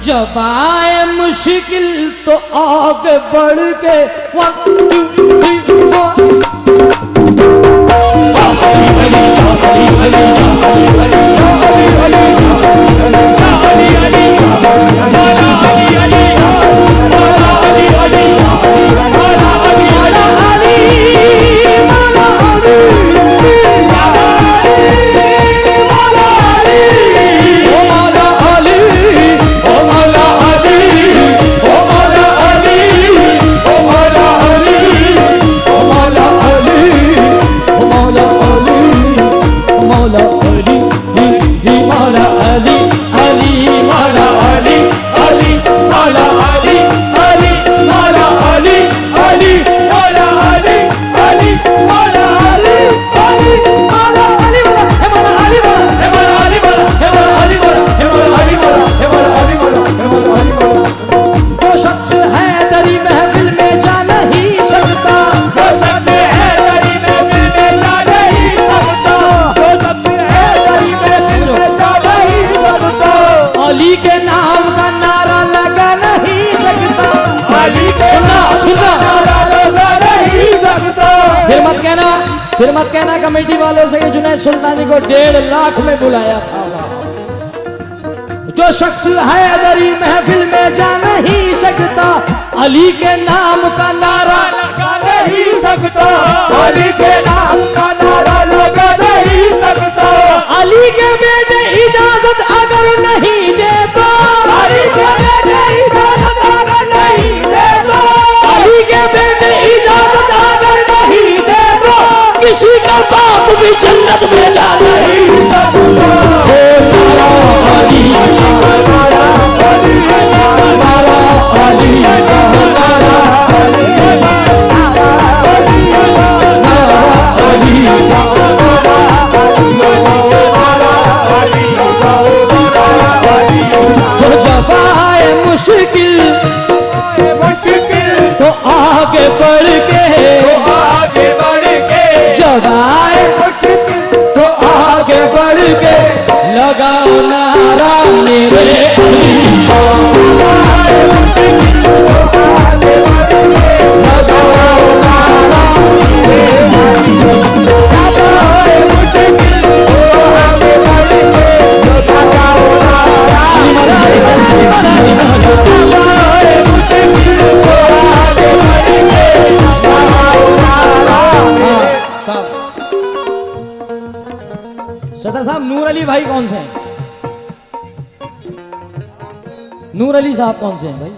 जब आए मुश्किल तो आगे बढ़ के 1 2 3 फिर मत कहना कमेटी वालों से कि जुनैद सुल्तानी को 1.5 लाख में बुलाया था। जो शख्स हैदरी महफिल में जा नहीं सकता, अली के नाम का नारा लगा नहीं सकता, अली के नाम का नारा लगा नहीं सकता। अली के बेटे इजाजत अगर नहीं दे तो, अली के बेटे इजाजत अगर नहीं दे तो, अली के बेटे इजाजत अगर नहीं दे तो, किसी का बाप भी जन्नत में जा नहीं सकता। तो जब आए मुश्किल तो आगे बढ़ के, जब आए तो आगे बढ़ के लगाओ नारा मेरे अली, लगाओ नारा मेरे अली, सदर साहब नूर अली भाई कौन से हैं? नूर अली साहब कौन से हैं भाई?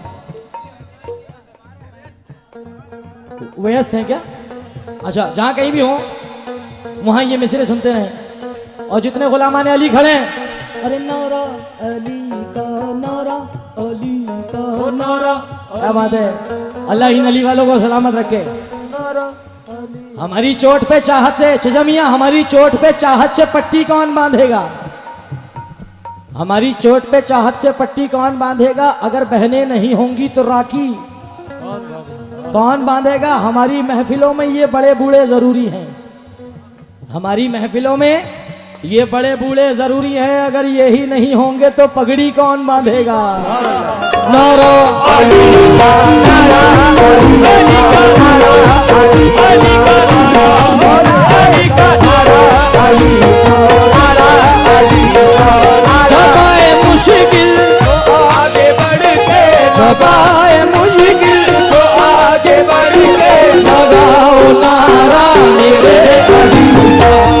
व्यस्त हैं क्या? अच्छा, जहां कहीं भी हो वहां ये मिसरे सुनते रहें। और जितने गुलामान अली खड़े हैं, अरे नारा अली का नारा, अली का नारा, क्या बात है। अल्लाह इन अली वालों को सलामत रखे। हमारी चोट पे चाहत से चजमिया, हमारी चोट पे चाहत से पट्टी कौन बांधेगा? हमारी चोट पे चाहत से पट्टी कौन बांधेगा? अगर बहनें नहीं होंगी तो राखी कौन बांधेगा? हमारी महफिलों में ये बड़े बूढ़े जरूरी हैं, हमारी महफिलों में ये बड़े बूढ़े जरूरी हैं। अगर यही नहीं होंगे तो पगड़ी कौन बांधेगा? नारा जब आए मुश्किल तो आगे बढ़ के, जब आए मुश्किल तो आगे बढ़ के लगाओ नारा मेरे अली,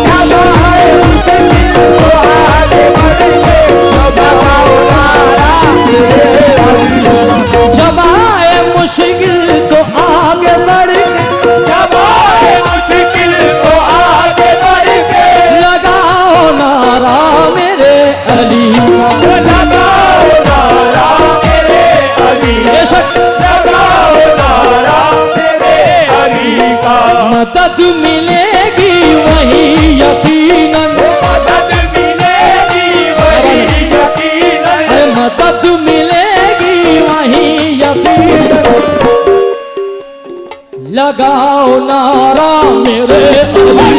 जब आए मुश्किल तो आगे बढ़ के लगाओ नारा मेरे अली, जब आए मुश्किल तो आगे बढ़ के, जब आए मुश्किल तो आगे बढ़ के लगाओ नारा मेरे अली, लगाओ नारा मेरे अली, बेशक लगाओ नारा मेरे अली का। मदद मिलेगी वही यकीनन, मदद मिलेगी वही यकीनन, मदद मिलेगी वही यकीनन, लगाओ नारा मेरे अली,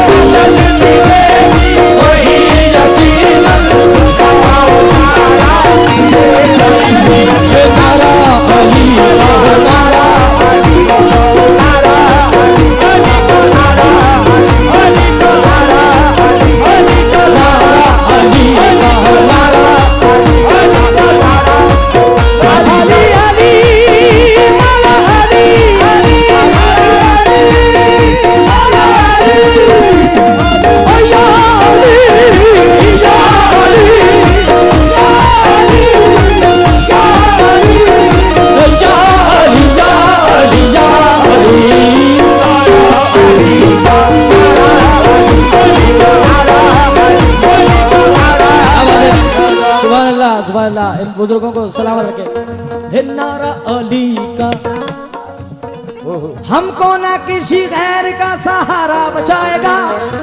मदद मिलेगी वही यकीनन, लगाओ नारा मेरे अली। अल्लाह इन बुजुर्गों को सलामत रखे। हे नारा अली का हमको ना किसी गैर का सहारा बचाएगा,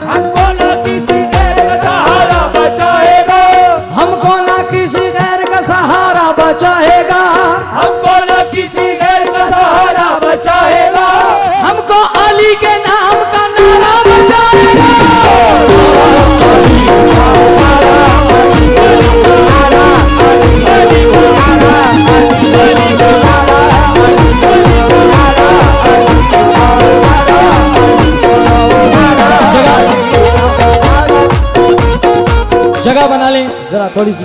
हमको ना किसी गैर का सहारा बचाएगा, हमको ना किसी गैर का सहारा बचाएगा, हमको ना किसी गैर का सहारा बचाएगा, हमको अली के नाम का नारा बचाएगा। जगह बना लें जरा थोड़ी सी।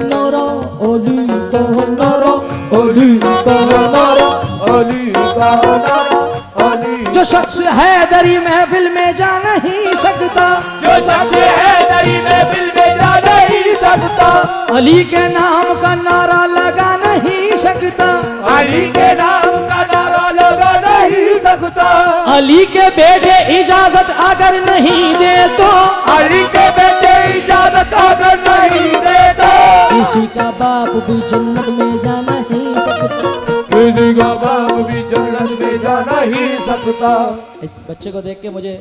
नारा अली का नारा, अली का नारा, अली का नारा, अली। जो शख्स हैदरी महफिल में जा नहीं सकता, जो शख्स हैदरी महफिल में जा नहीं सकता, अली के नाम का नारा लगा नहीं सकता, अली के नाम का नारा लगा नहीं सकता, अली के बेटे इजाजत अगर नहीं दे तो, अली के बेटे इजाजत अगर नहीं दे तो, किसी का बाप भी जन्नत में जा नहीं सकता, किसी का बाप भी जन्नत में जा नहीं सकता। इस बच्चे को देख के मुझे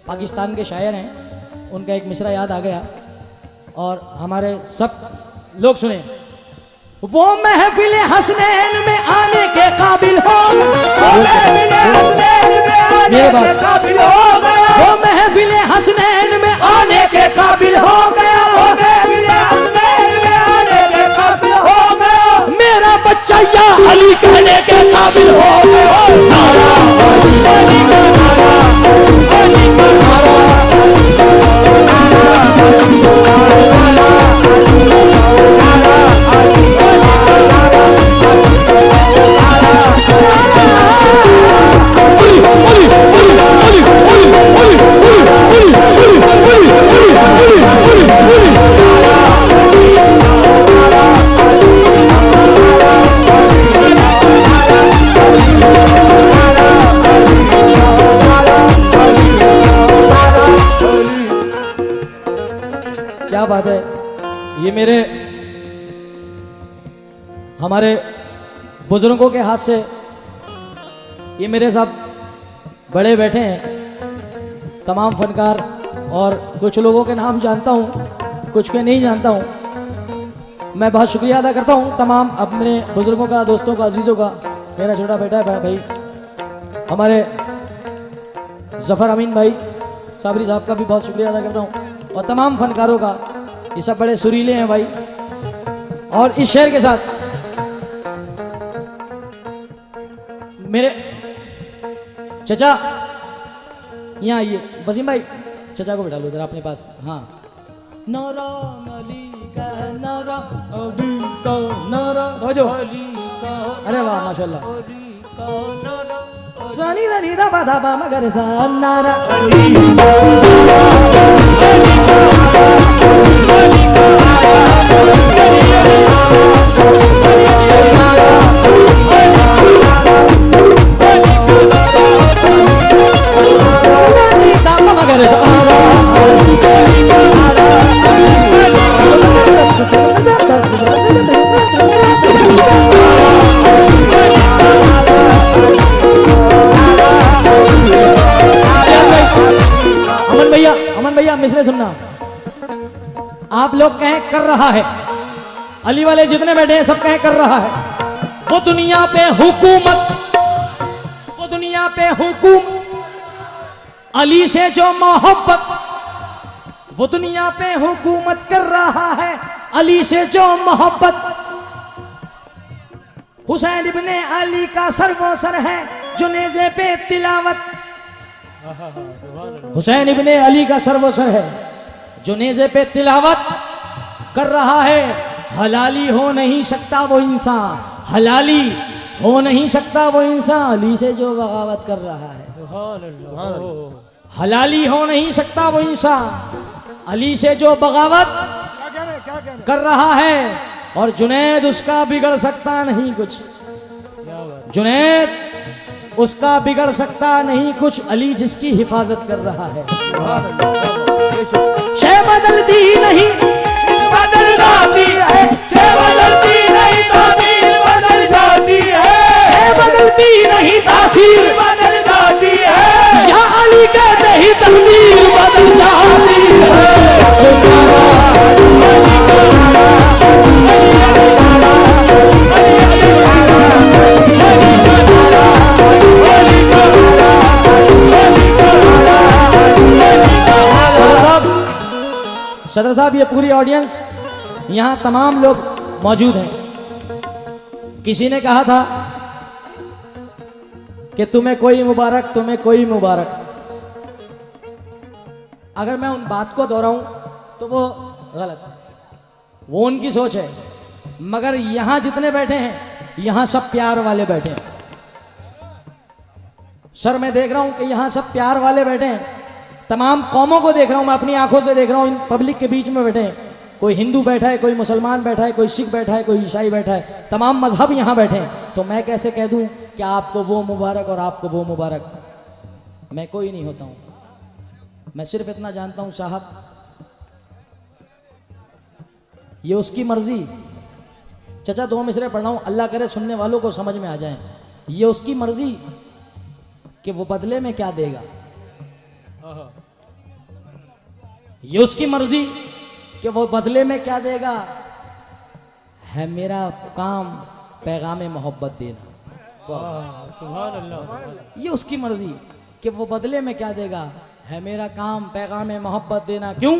पाकिस्तान के शायर हैं उनका एक मिसरा याद आ गया और हमारे सब लोग सुने। वो महफिल हसनैन में आने के काबिल हो, मेरे बात, वो महफिल हसनैन में आने के काबिल हो गया, मेरा बच्चा या अली कहने के काबिल हो गया। क्या बात है, ये मेरे हमारे बुजुर्गों के हाथ से ये मेरे साथ बड़े बैठे हैं तमाम फनकार, और कुछ लोगों के नाम जानता हूँ, कुछ के नहीं जानता हूँ। मैं बहुत शुक्रिया अदा करता हूँ तमाम अपने बुजुर्गों का, दोस्तों का, अजीज़ों का। मेरा छोटा बेटा है भाई, हमारे जफ़र अमीन भाई साबरी साहब का भी बहुत शुक्रिया अदा करता हूँ, और तमाम फनकारों का। ये सब बड़े सुरीले हैं भाई। और इस शेर के साथ मेरे चचा यहाँ आइए, वसीम भाई चचा को बिठा लो जरा अपने पास। हाँ, नारा अली का नारा, अली का नारा, हो अरे वाह माशाल्लाह। सानी दा नी दा बा दा बा मगर सा नारा अमन भैया मिसरे सुनना। आप लोग कहें कर रहा है, अली वाले जितने बैठे हैं सब कहें कर रहा है। वो दुनिया पे हुकूमत, वो दुनिया पे हुकूम, अली से जो मोहब्बत, वो दुनिया पे हुकूमत कर रहा है अली से जो मोहब्बत। हुसैन इब्ने अली का सर्वोसर है जो नेज़े पे तिलावत। हुसैन इब्ने अली का सर्वोसर है जो नेज़े पे तिलावत कर रहा है। हलाली हो नहीं सकता वो इंसान, हलाली हो नहीं सकता वो इंसान अली से जो बगावत कर रहा है। हलाली हो नहीं सकता वो इंसान अली से जो बगावत कर रहा है। और जुनैद उसका बिगड़ सकता नहीं कुछ, जुनैद उसका बिगड़ सकता नहीं कुछ, अली जिसकी हिफाजत कर रहा है। शे बदलती नहीं, बदलती है से बदलती नहीं तासीर बदल जाती है, से बदलती नहीं तासीर बदल जाती है, या अली कहते ही तकदीर बदल जाती सदर साहब, ये पूरी ऑडियंस, यहाँ तमाम लोग मौजूद हैं। किसी ने कहा था कि तुम्हें कोई मुबारक, तुम्हें कोई मुबारक। अगर मैं उन बात को दोहराऊं तो वो गलत, वो उनकी सोच है। मगर यहां जितने बैठे हैं, यहां सब प्यार वाले बैठे हैं। सर, मैं देख रहा हूं कि यहां सब प्यार वाले बैठे हैं। तमाम कौमों को देख रहा हूं, मैं अपनी आंखों से देख रहा हूं। इन पब्लिक के बीच में बैठे हैं, कोई हिंदू बैठा है, कोई मुसलमान बैठा है, कोई सिख बैठा है, कोई ईसाई बैठा है, तमाम मजहब यहां बैठे हैं। तो मैं कैसे कह दूं कि आपको वो मुबारक और आपको वो मुबारक? मैं कोई नहीं होता हूं। मैं सिर्फ इतना जानता हूं साहब, ये उसकी मर्जी। चचा, 2 मिसरे पढ़ रहा हूं, अल्लाह करे सुनने वालों को समझ में आ जाए। ये उसकी मर्जी कि वो बदले में क्या देगा। ये उसकी मर्जी कि वो बदले में क्या देगा। है मेरा काम पैगाम मोहब्बत देना। सुभान अल्लाह। ये उसकी मर्जी कि वो बदले में क्या देगा। है मेरा काम पैगाम मोहब्बत देना। क्यों?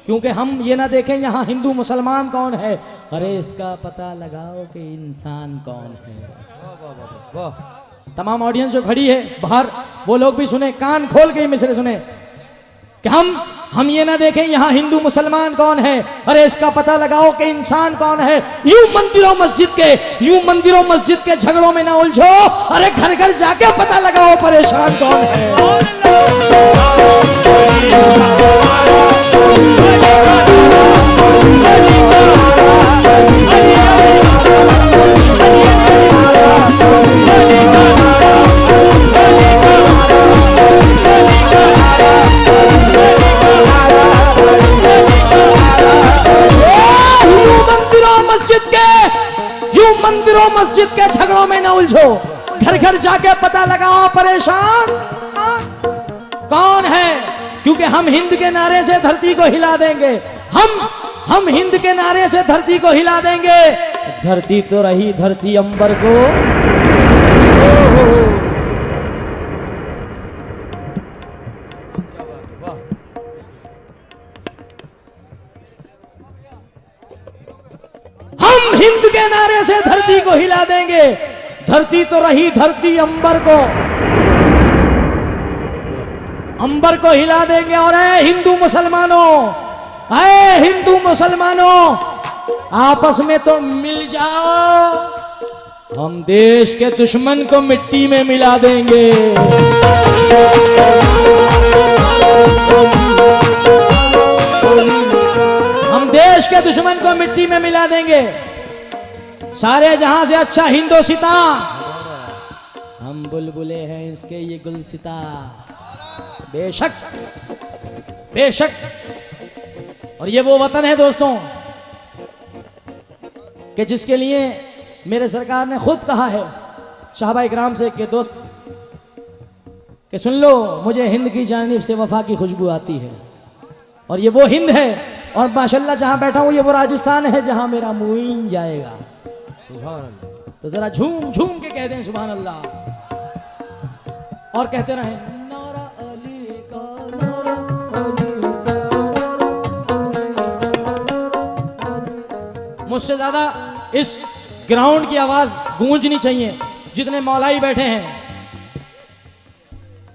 क्योंकि हम ये ना देखें यहाँ हिंदू मुसलमान कौन है, अरे इसका पता लगाओ कि इंसान कौन है। तमाम ऑडियंस जो खड़ी है बाहर, वो लोग भी सुने, कान खोल के मिसरे सुने कि हम ये ना देखें यहाँ हिंदू मुसलमान कौन है, अरे इसका पता लगाओ कि इंसान कौन है। यूं मंदिरों मस्जिद के झगड़ों में ना उलझो, अरे घर घर जाके पता लगाओ परेशान कौन है। मंदिरों मस्जिद के झगड़ों में ना उलझो, घर घर जाके पता लगाओ परेशान कौन है। क्योंकि हम हिंद के नारे से धरती को हिला देंगे। हम हिंद के नारे से धरती को हिला देंगे। धरती तो रही धरती अंबर को। हम हिंद के नारे से धरती को हिला देंगे। धरती तो रही धरती अंबर को, अंबर को हिला देंगे। और ऐ हिंदू मुसलमानों, आपस में तो मिल जाओ, हम देश के दुश्मन को मिट्टी में मिला देंगे। हम देश के दुश्मन को मिट्टी में मिला देंगे। सारे जहां से अच्छा हिंदोसिता, हम बुलबुले हैं इसके ये गुलसिता। बेशक बेशक। और ये वो वतन है दोस्तों कि जिसके लिए मेरे सरकार ने खुद कहा है साहबा इकराम से कि दोस्त कि सुन लो, मुझे हिंद की जानिब से वफा की खुशबू आती है। और ये वो हिंद है, और माशाल्लाह जहां बैठा हूं ये वो राजस्थान है जहां मेरा मुईन जाएगा। तो जरा झूम झूम के कह दें सुभान अल्लाह, और कहते रहें नारा अली का, नारा अली का। मुझसे ज्यादा इस ग्राउंड की आवाज गूंजनी चाहिए जितने मौलाई बैठे हैं।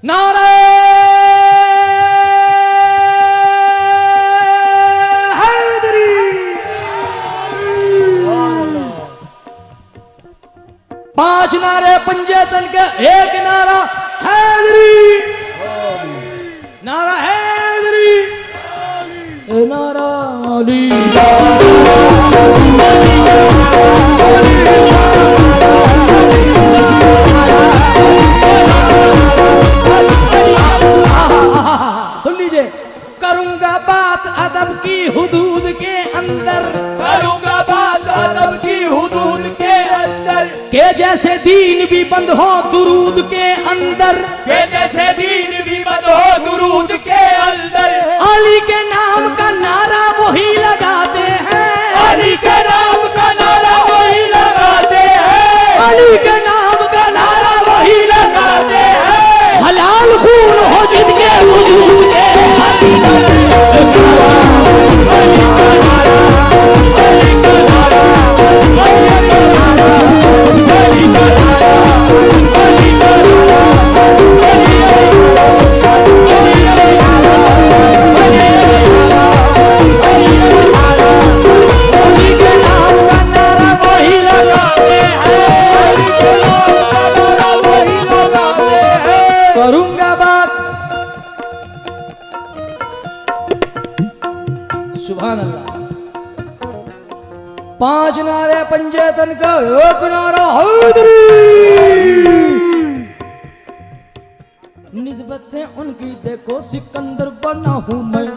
नारा पांच नारे पंजेतन के, एक नारा हैदरी, नारा हैदरी, नारा अली। सुन लीजिए, करूंगा बात अदब की हुदूद के अंदर, करूंगा बात के जैसे दीन भी बंद हो दुरूद के अंदर, के जैसे दीन भी बंद हो दुरूद के अंदर, अली के नाम का नारा वही लगाते हैं, अली के नाम का नारा वही लगाते हैं, अली के नाम का नारा वही लगाते हैं, हलाल खून हो जिनके वजूद के, अली का नारा, अली का नारा, अली का नारा, अली का नारा, अली का नारा, अली का नारा, अली के नाम का नारा वही लगाते हैं, अली के नाम का नारा वही लगाते हैं। करूंगा बात। सुभान अल्लाह। 5 नारे पंजेतन का, एक नारा हैदरी। निस्बत से उनकी देखो सिकंदर बना हूं मैं,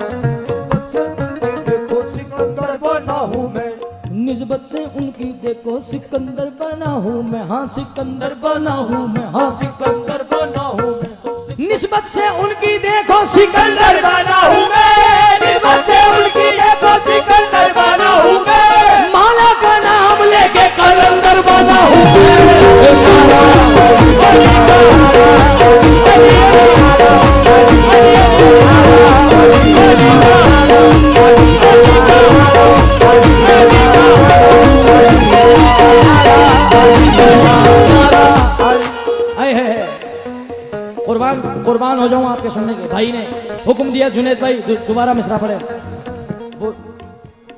देखो सिकंदर बना हूँ मैं, निस्बत से उनकी देखो सिकंदर बना हूं मैं, हाँ सिकंदर बना हूं मैं, हाँ सिकंदर बना हूँ मैं, निस्बत से उनकी देखो सिकंदर सिकंदर बना हूँ मैं, निस्बत से उनकी देखो सिकंदर बना हूँ मैं, माला का नाम लेके कलंदर बना हूं मैं। आए है कुर्बान कुर्बान हो जाऊं आपके सुनने के। भाई ने हुक्म दिया जुनैद भाई दोबारा मिसरा पढ़े। वो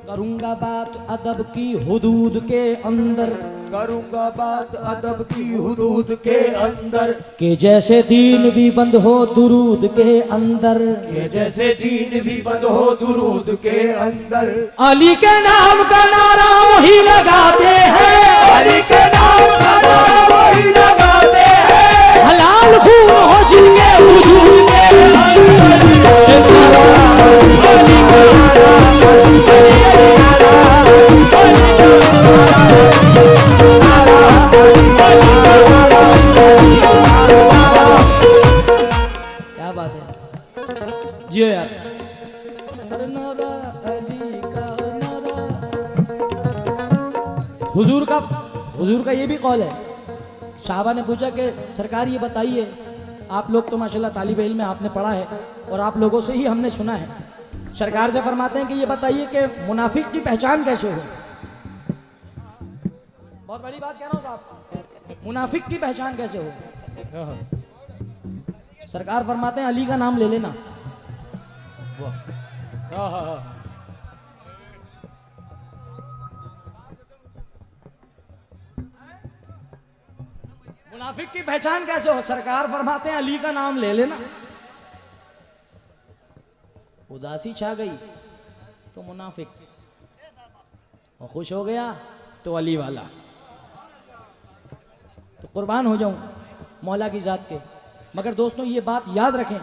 करूंगा बात अदब की हुदूद के अंदर, करूंगा बात अदब की हुदूद के अंदर, के जैसे दीन भी बंद हो दुरूद के अंदर, के जैसे दीन भी बंद हो दुरूद के अंदर, अली के नाम का नारा वही लगाते हैं, अली के नाम का नारा वही लगाते हैं, हलाल खून हो जिनके वजूद के क्या बात है जियो यार। अरे नारा अली का नारा। हुजूर का ये भी कौल है। साहबा ने पूछा कि सरकार ये बताइए, आप लोग तो माशाल्लाह तालिब इल्म में आपने पढ़ा है और आप लोगों से ही हमने सुना है। सरकार से फरमाते हैं कि ये बताइए कि मुनाफिक की पहचान कैसे हो। बहुत बड़ी बात कह रहा हूँ साहब, मुनाफिक की पहचान कैसे हो। सरकार फरमाते हैं अली का नाम ले लेना। मुनाफिक की पहचान कैसे हो, सरकार फरमाते हैं अली का नाम ले लेना। उदासी छा गई तो मुनाफिक, और खुश हो गया तो अली वाला। तो कुर्बान हो जाऊं मौला की जात के। मगर दोस्तों ये बात याद रखें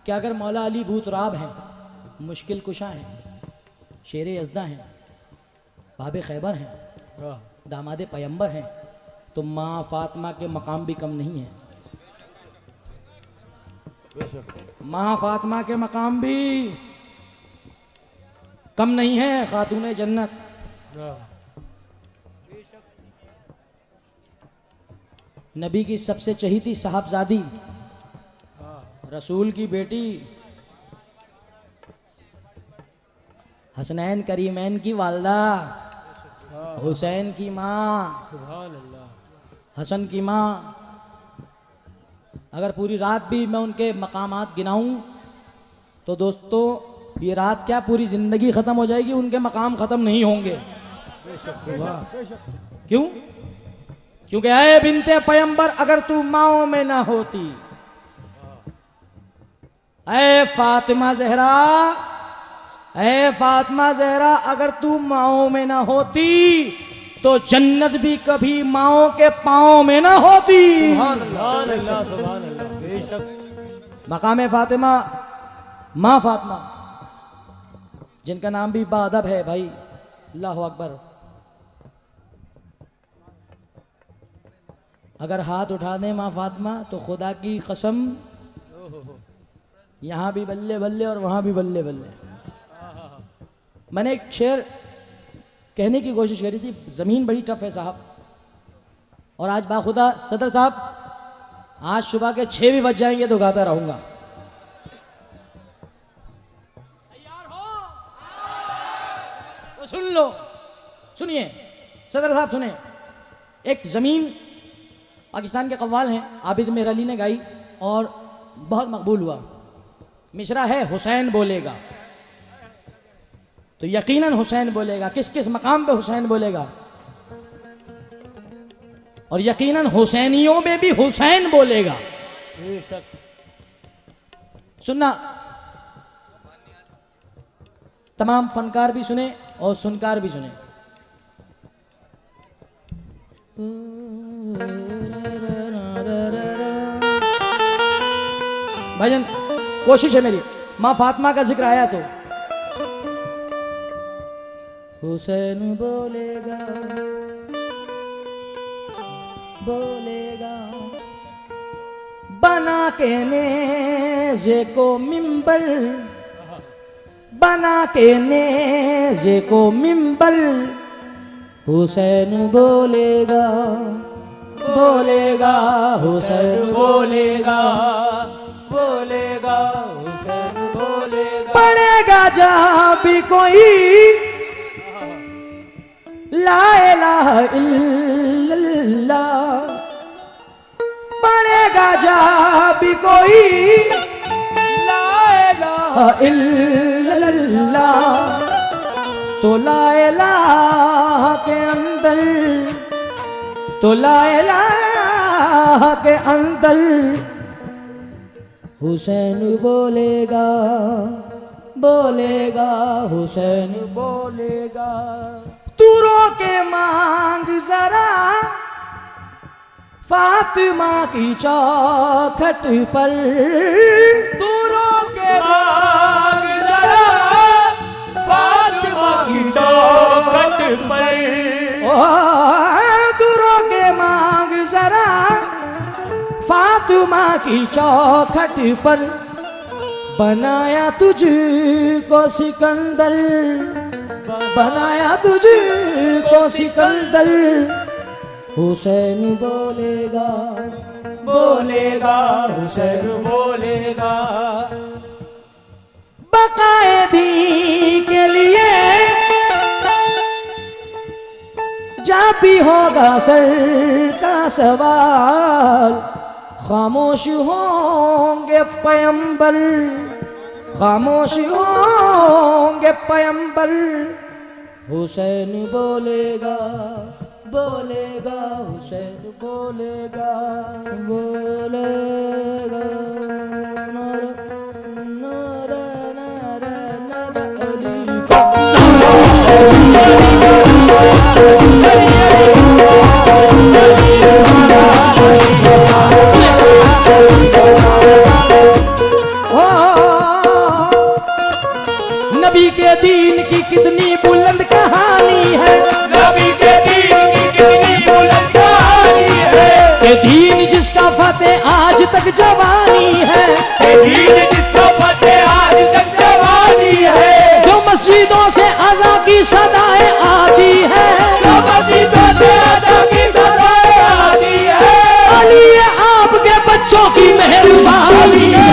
कि अगर मौला अली भूतराब हैं, मुश्किल कुशा हैं, शेर यज़दा हैं, बाब खैबर हैं, दामाद पैगंबर हैं, तो माँ फातिमा के मकाम भी कम नहीं है। माँ फातिमा के मकाम भी कम नहीं है। खातूने जन्नत, नबी की सबसे चहीती साहबजादी, रसूल की बेटी, हसनैन करीमैन की वालदा, हुसैन की माँ, हसन की माँ। अगर पूरी रात भी मैं उनके मकामात गिनाऊं तो दोस्तों ये रात क्या पूरी जिंदगी खत्म हो जाएगी, उनके मकाम खत्म नहीं होंगे। क्यों? क्योंकि ऐ बिनते पैगंबर अगर तू माओ में ना होती, ऐ फातिमा जहरा, ऐ फातिमा जहरा अगर तू माओ में ना होती तो जन्नत भी कभी माओ के पाँव में ना होती। मकाम फातिमा, माँ फातिमा, जिनका नाम भी बाअदब है भाई। अल्लाहु अकबर। अगर हाथ उठा दें माँ फातिमा तो खुदा की कसम यहाँ भी बल्ले बल्ले और वहाँ भी बल्ले बल्ले। मैंने एक शेर कहने की कोशिश करी थी, ज़मीन बड़ी टफ है साहब, और आज बाखुदा सदर साहब आज सुबह के 6 भी बज जाएंगे तो गाता रहूंगा। तैयार हो तो सुन लो, सुनिए सदर साहब सुने। एक ज़मीन पाकिस्तान के कव्वाल हैं आबिद मेर अली ने गाई और बहुत मकबूल हुआ। मिसरा है हुसैन बोलेगा, तो यकीनन हुसैन बोलेगा। किस किस मकाम पे हुसैन बोलेगा? और यकीनन हुसैनियों में भी हुसैन बोलेगा। सुनना, तमाम फनकार भी सुने और सुनकार भी सुने। भाईजान कोशिश है मेरी, माँ फातिमा का जिक्र आया तो हुसैन बोलेगा बोलेगा, बना के नेज़े को मिंबर, बना के नेज़े को मिंबर, हुसैन बोलेगा बोलेगा, हुसैन बोलेगा बोलेगा, हुसैन बोलेगा। पड़ेगा जहाँ भी कोई ला इलाहा इल्लल्लाह, पड़ेगा जहाँ भी कोई ला इलाहा इल्लल्लाह, तो ला इलाहा के अंदर, तो ला इलाहा के अंदर हुसैन बोलेगा बोलेगा, हुसैन बोलेगा। तू रो के मांग जरा फातिमा की चौखट पर, तू रो के मांग जरा फातिमा की चौखट पर, ओ तू रो के मांग जरा फातिमा की चौखट पर, बनाया तुझको सिकंदर, बनाया तुझको सिकंदर, हुसैन बोलेगा बोलेगा, हुसैन बोलेगा। बकाए दी के लिए जब भी होगा सर का सवाल, खामोश होंगे पैगंबर, खामोश होंगे पैगंबर, हुसैन बोलेगा बोलेगा, हुसैन बोलेगा बोलेगा। नबी के दीन की कितनी बुलंद कहानी है, नबी के दीन की कितनी बुलंद कहानी है, ये दीन जिसका फतेह आज तक जवानी है, ये दीन जिसका फतेह आज तक जवानी है, जो मस्जिदों से अज़ा की सदाएं आती है, जो मस्जिदों से अज़ा की सदाएं आती है, अली आपके बच्चों की मेहरबानी है।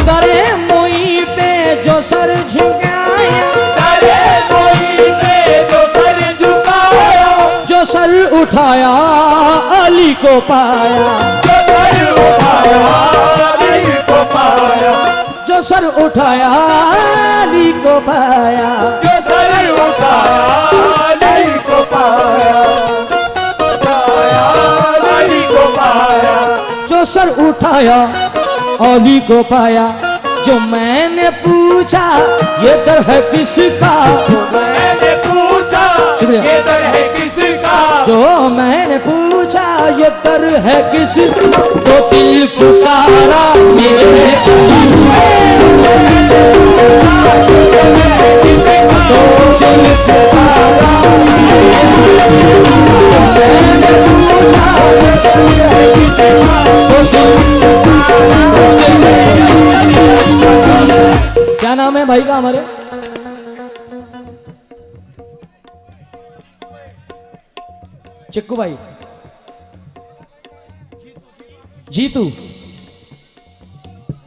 करे मोई पे जो सर झुकाया, करे कोई ने जो सर झुकाया, जो सर उठाया अली को पाया, जो सर उठाया अली को पाया, जो सर उठाया अली को पाया, जो सर उठाया अली को पाया, उठाया अली को पाया, जो सर उठाया अली को पाया, जो मैंने पूछा ये दर है किसका, मैंने पूछा शुक्रिया। ये दर है किसका, जो मैंने पूछा ये दर है किस, तो दिल पुकारा मेरे तो दिल पुकारा मैंने पूछा ये दर है किसका, तो दिल। क्या नाम है भाई का हमारे? चिक्कू भाई, जीतू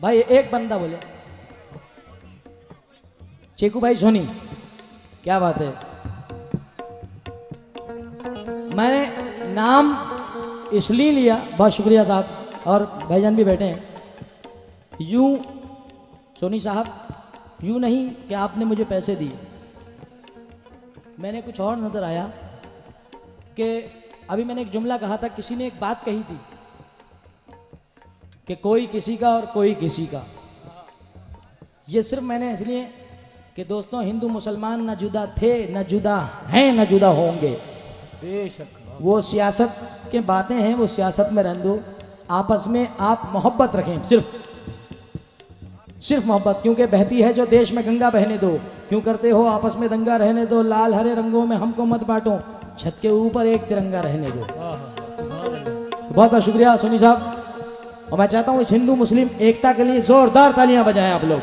भाई। एक बंदा बोले चिक्कू भाई सोनी, क्या बात है। मैंने नाम इसलिए लिया, बहुत शुक्रिया साहब, और भाईजान भी बैठे हैं। यूं सोनी साहब, यूं नहीं कि आपने मुझे पैसे दिए, मैंने कुछ और नजर आया कि अभी मैंने एक जुमला कहा था, किसी ने एक बात कही थी कि कोई किसी का और कोई किसी का। ये सिर्फ मैंने इसलिए कि दोस्तों हिंदू मुसलमान न जुदा थे, न जुदा हैं, न जुदा होंगे। बेशक वो सियासत के बातें हैं, वो सियासत में रहने दो। आपस में आप मोहब्बत रखें, सिर्फ मोहब्बत। क्योंकि बहती है जो देश में गंगा बहने दो, क्यों करते हो आपस में दंगा रहने दो। लाल हरे रंगों में हमको मत बांटो, छत के ऊपर एक तिरंगा रहने दो। तो बहुत बहुत शुक्रिया सोनी साहब, और मैं चाहता हूं इस हिंदू मुस्लिम एकता के लिए जोरदार तालियां बजाएं आप लोग।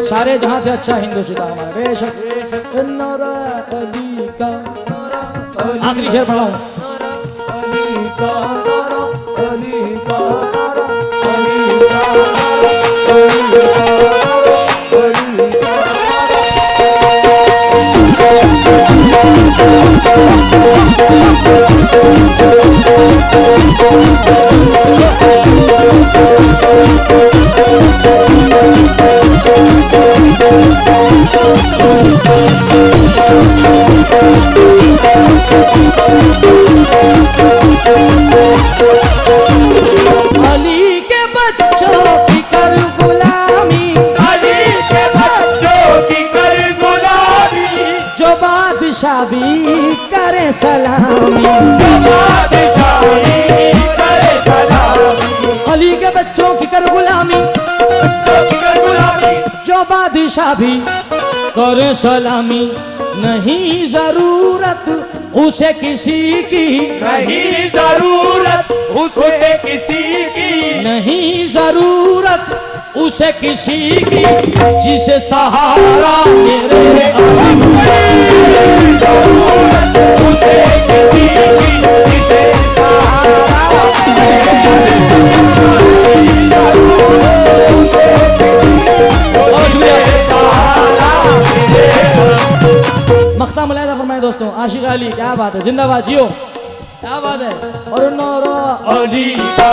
सारे जहां से अच्छा हिंदुस्तान हमारा। बेशक नारा अली का, आखिरी शेर पढ़ा हूं। अली का नारा, अली का नारा, अली का नारा, अली का नारा, अली का अली के बच्चों की कर गुलामी, अली के बच्चों की कर गुलामी, जो बादशाह भी करे सलामी। जो बादशाही करे सलामी, अली के बच्चों की कर गुलामी, बच्चों की कर गुलामी, जो बादशाह भी करे सलामी। नहीं जरूरत उसे किसी की, नहीं जरूरत उसे किसी की, नहीं जरूरत उसे किसी की, जिसे सहारा मेरे जरूरत उसे किसी की, जिसे सहारा बहुत शुक्रिया। सहारा मख्ता मुलायदा फरमाए दोस्तों। आशिक अली, क्या बात है, जिंदाबाद, जियो, क्या बात है। और नारा अली का